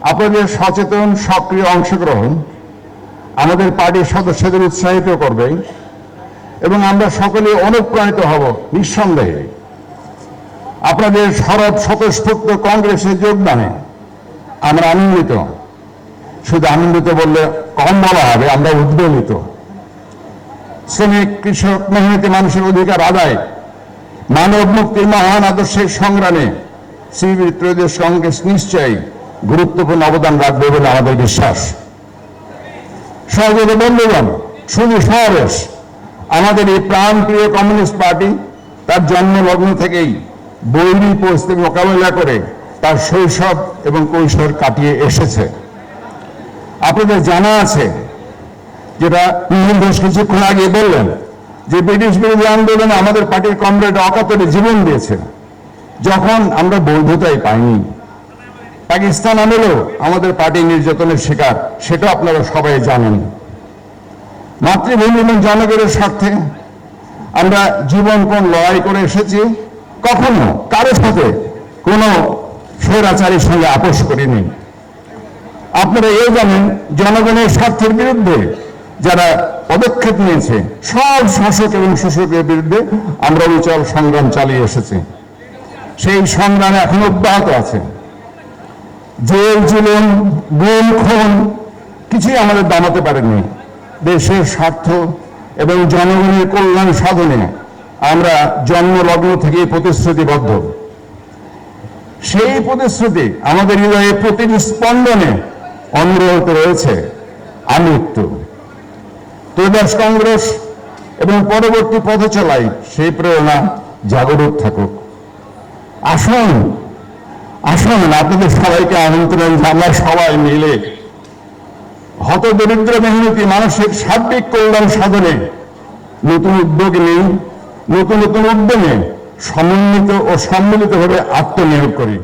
আপনাদের সচেতন সক্রিয় অংশগ্রহণ আমাদের পার্টির সদস্যদের উৎসাহিত করবে এবং আমরা সকলে অনুপ্রাণিত হব নিঃসন্দেহে। আপনাদের সরব স্বতঃস্ফূর্ত কংগ্রেসে যোগদানে আমরা আনন্দিত। শুধু আনন্দিত বললে কম বলা হবে, আমরা উদ্বেলিত। শ্রমিক, কৃষক, মেহনতি মানুষের অধিকার আদায়, মানব মুক্তির মহান আদর্শের সংগ্রামে সিপিবি ত্রয়োদশ কংগ্রেস নিশ্চয়ই গুরুত্বপূর্ণ অবদান রাখবে বলে আমাদের বিশ্বাস। সহযোগী বন্ধুগণ, শুধু সমাবেশ আমাদের এই প্রাণপ্রিয় কমিউনিস্ট পার্টি তার জন্মলগ্ন থেকেই বৈরী পরিস্থিতি মোকাবেলা করে তার শৈশব এবং কৈশোর কাটিয়ে এসেছে। আপনাদের জানা আছে, যেটা ঘোষ কিছুক্ষণ আগে বললেন, যে ব্রিটিশ বিরোধী আন্দোলনে আমাদের পার্টির কমরেড অকাতরে জীবন দিয়েছে যখন আমরা বৈধতাই পাইনি। পাকিস্তান আমলেও আমাদের পার্টি নির্যাতনের শিকার, সেটা আপনারা সবাই জানেন। মাতৃভূমি এবং জনগণের স্বার্থে আমরা জীবনপণ লড়াই করে এসেছি, কখনো কারোর সাথে কোনো স্বৈরাচারীর সঙ্গে আপোষ করিনি। আপনারা এই জানেন, জনগণের স্বার্থের বিরুদ্ধে যারা পদক্ষেপ নিয়েছে সব শাসক এবং শোষকের বিরুদ্ধে আমরা উচ্চাল সংগ্রাম চালিয়ে এসেছি। সেই সংগ্রাম এখন অব্যাহত আছে। জেল জুলুম, গুম, খুন কিছুই আমাদের দামাতে পারেনি। দেশের স্বার্থ এবং জনগণের কল্যাণ সাধনে আমরা জন্মলগ্ন থেকেই প্রতিশ্রুতিবদ্ধ। সেই প্রতিশ্রুতি আমাদের হৃদয়ে প্রতিটি স্পন্দনে অনবরত রয়েছে আমৃত্যু। ত্রয়োদশ কংগ্রেস এবং পরবর্তী পথ চলাই সেই প্রেরণা জাগরুক থাকুক। আসুন আসুন আপনাদের সবাইকে আমন্ত্রণ, আমরা সবাই মিলে হতদরিদ্র মেহনতি মানুষের সার্বিক কল্যাণ সাধনে নতুন উদ্যোগ নেই, নতুন নতুন উদ্যমে সমন্বিত ও সম্মিলিতভাবে আত্মনিয়োগ করি।